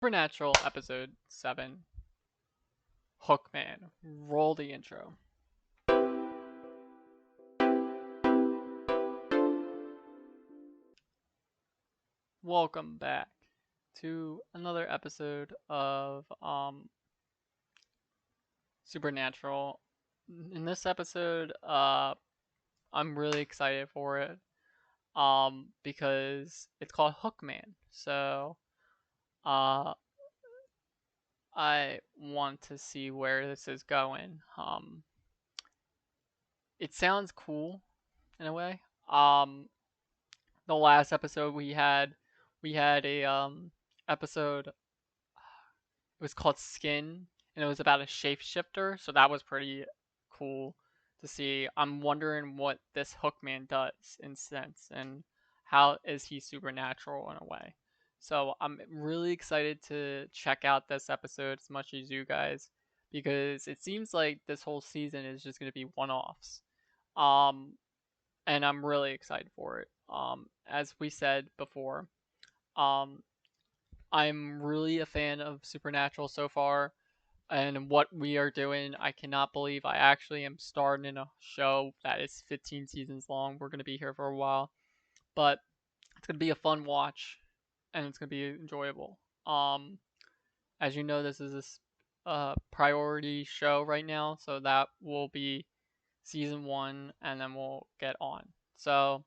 Supernatural episode 7. Hookman. Roll the intro. Welcome back to another episode of Supernatural. In this episode, I'm really excited for it. Because it's called Hookman. So I want to see where this is going. It sounds cool in a way. The last episode we had a episode. It was called Skin, and it was about a shapeshifter. So that was pretty cool to see. I'm wondering what this Hookman does in sense, and how is he supernatural in a way. So I'm really excited to check out this episode as much as you guys, because it seems like this whole season is just going to be one-offs. And I'm really excited for it. As we said before, I'm really a fan of Supernatural so far, and what we are doing. I cannot believe I actually am starting in a show that is 15 seasons long. We're going to be here for a while, but it's going to be a fun watch, and it's going to be enjoyable. As you know, this is a priority show right now, so that will be season 1, and then we'll get on. So,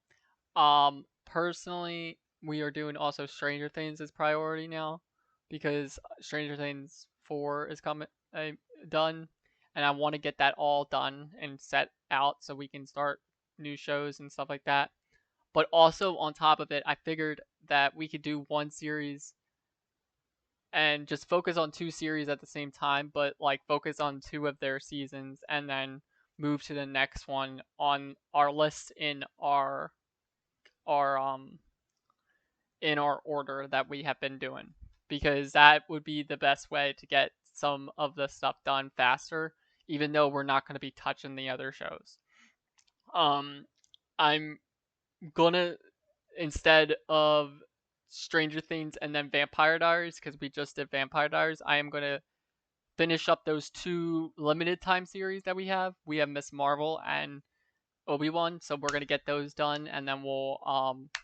personally, we are doing also Stranger Things as priority now, because Stranger Things 4 is coming done, and I want to get that all done and set out so we can start new shows and stuff like that. But also on top of it, I figured that we could do one series and just focus on 2 series at the same time, but like focus on 2 of their seasons and then move to the next one on our list in our order that we have been doing, because that would be the best way to get some of the stuff done faster, even though we're not going to be touching the other shows. I'm gonna, instead of Stranger Things and then Vampire Diaries, because we just did Vampire Diaries, I am gonna finish up those 2 limited time series that we have. We have Miss Marvel and Obi-Wan, so we're gonna get those done, and then we'll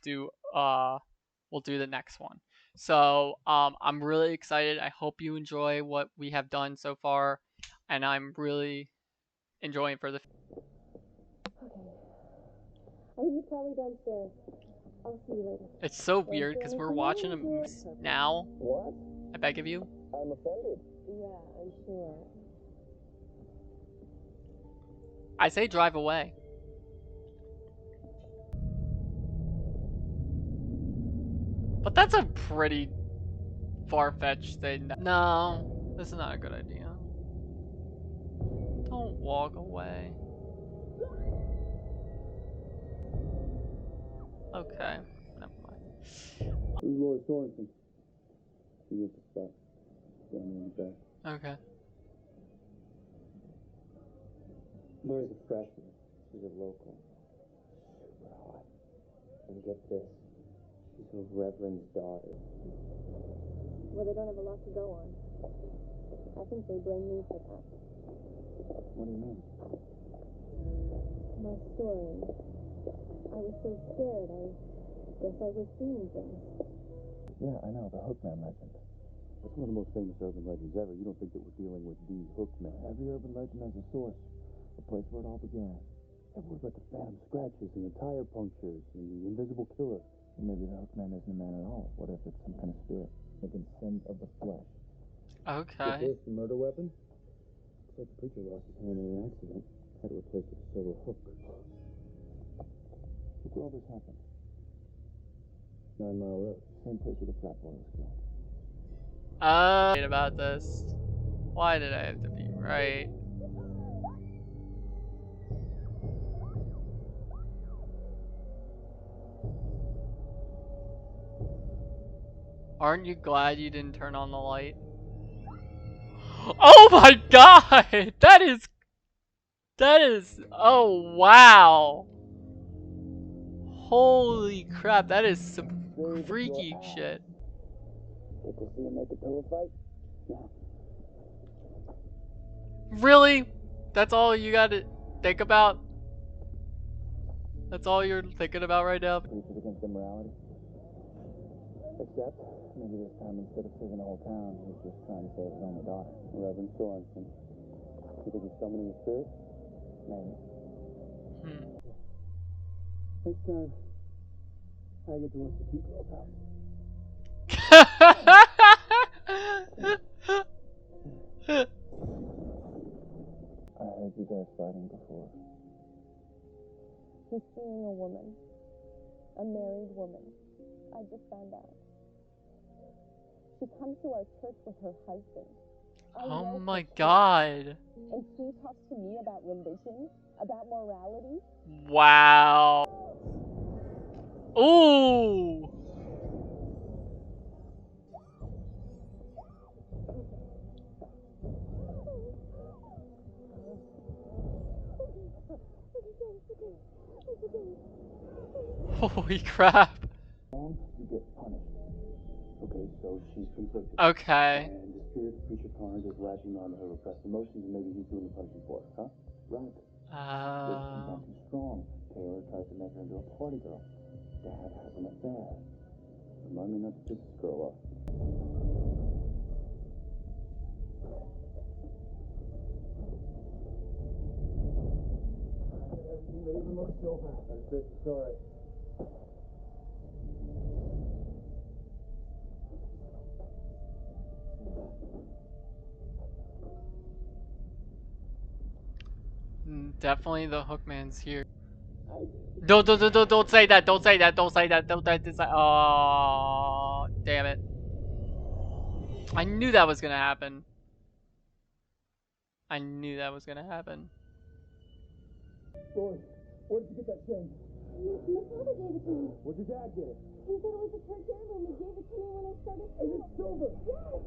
do the next one. So I'm really excited. I hope you enjoy what we have done so far, and I'm really enjoying for the. Okay. I think you're probably downstairs. I'll see you later. It's so weird because we're watching them now. What? I beg of you. I'm offended. Yeah, I'm sure. I say drive away. But that's a pretty far-fetched thing. No, this is not a good idea. Don't walk away. Okay, never mind. This is Lori Sorensen. She gets the stuff. Down there in the back. Okay. Lori's a freshman. She's a local. Super hot. And get this. She's a reverend's daughter. Well, they don't have a lot to go on. I think they blame me for that. What do you mean? My story. I was so scared, I guess I was seeing things. Yeah, I know, the Hookman legend. That's one of the most famous urban legends ever. You don't think that we're dealing with the Hookman. Every urban legend has a source, a place where it all began. Everywhere but the phantom scratches and the tire punctures and the invisible killer. And maybe the Hookman isn't a man at all. What if it's some kind of spirit, making sin of the flesh? Okay. Is this the murder weapon? Looks like the preacher lost his hand in an accident. Had to replace it with a silver hook. Look where all this happened. 9 Mile Road. Same place where the frat boy was killed. About this. Why did I have to be right? Aren't you glad you didn't turn on the light? Oh my god! That is, oh wow! Holy crap, that is some freaky shit. Get to see him make a pillow fight? No. Really? That's all you gotta think about? That's all you're thinking about right now? Preaches against immorality. Except, maybe this time instead of saving the whole town, he's just trying to save his only daughter. Reverend Sorensen. You think he's summoning the spirit? Maybe. Next time, I get to watch the two girls out. I heard you guys fighting before. He's seeing a woman. A married woman. I just found out. She comes to our church with her husband. Oh my god. And she talks to me about religion, about morality. Wow. Ooh. Holy crap. You get punished. Okay, so she's conflicted. Okay. And the spirit of preacher Carnes is latching on to her repressed emotions, and maybe he's doing the punishing for her, huh? Right. This comes on too strong. Taylor tries to make her into a party girl. Dad has an affair. Remind me not to piss this girl off. Everything that even looks silver. That's it, sorry. Definitely the Hookman's here. Don't say that, don't say that, don't say that, don't say that. Oh, damn it. I knew that was gonna happen. I knew that was gonna happen. Boy, where did you get that chain? My father gave it to me. Where'd your dad get it? He said it was a church heirloom. He gave it to me when I started And school. it's silver. Yes.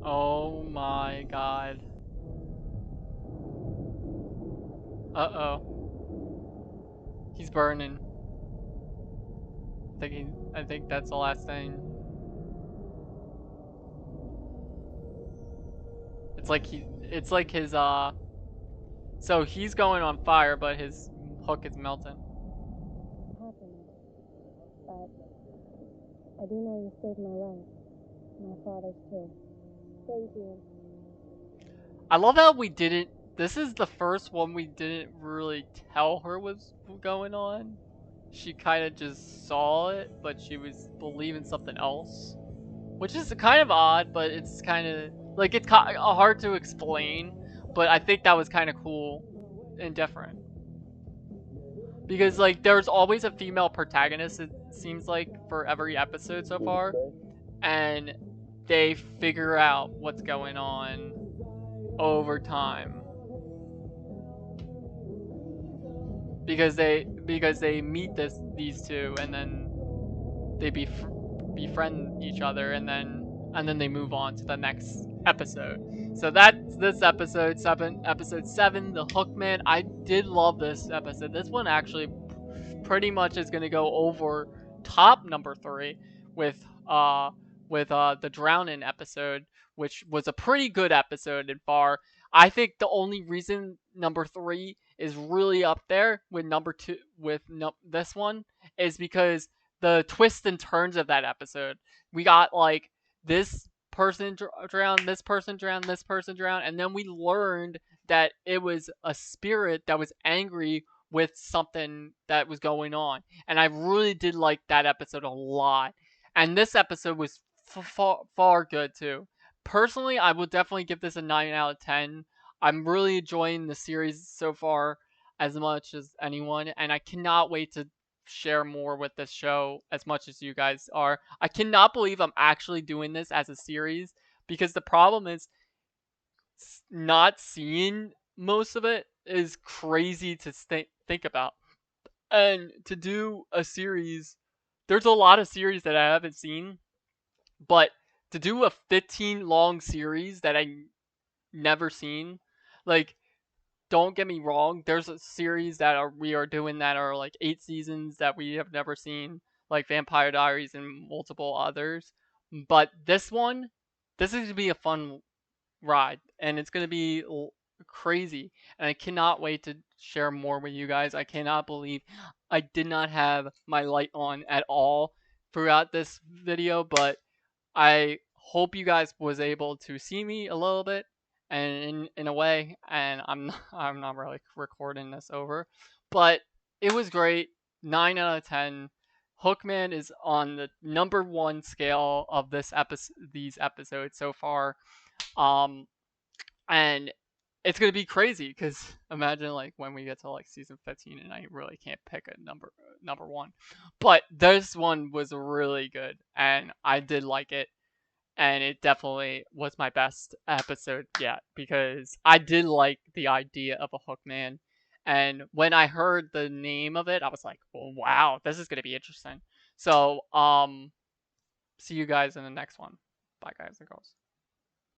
Oh my god. Uh-oh. He's burning. I think that's the last thing. It's like his so he's going on fire, but his hook is melting. Happened. But I do know you saved my life. My father's too. Thank you. I love how we didn't. This is the first one we didn't really tell her was going on. She kind of just saw it, but she was believing something else. Which is kind of odd, but it's kind of like it's hard to explain. But I think that was kind of cool and different. Because like there's always a female protagonist, it seems like, for every episode so far. And they figure out what's going on over time. Because they meet these two and then they befriend each other and then they move on to the next episode. So that's this episode 7, The Hookman. I did love this episode. This one actually pretty much is going to go over top number 3 with the Drowning episode, which was a pretty good episode and far. I think the only reason number 3 is really up there with number 2 with this one is because the twists and turns of that episode. We got like this person drowned, this person drowned, this person drowned, and then we learned that it was a spirit that was angry with something that was going on. And I really did like that episode a lot. And this episode was far good too. Personally, I would definitely give this a 9 out of 10. I'm really enjoying the series so far as much as anyone, and I cannot wait to share more with this show as much as you guys are. I cannot believe I'm actually doing this as a series, because the problem is not seeing most of it is crazy to think about. And to do a series, there's a lot of series that I haven't seen, but to do a 15 long series that I never seen, like, don't get me wrong, there's a series that we are doing that are like 8 seasons that we have never seen. like Vampire Diaries and multiple others. But this is going to be a fun ride, and it's going to be crazy. And I cannot wait to share more with you guys. I cannot believe I did not have my light on at all throughout this video, but I hope you guys was able to see me a little bit and in a way, and I'm not really recording this over, but it was great. 9 out of 10. Hookman is on the number 1 scale of these episodes so far. And it's gonna be crazy because imagine like when we get to like season 15 and I really can't pick a number 1, but this one was really good and I did like it, and it definitely was my best episode yet because I did like the idea of a Hookman, and when I heard the name of it, I was like, oh, wow, this is gonna be interesting. So see you guys in the next one. Bye, guys and girls.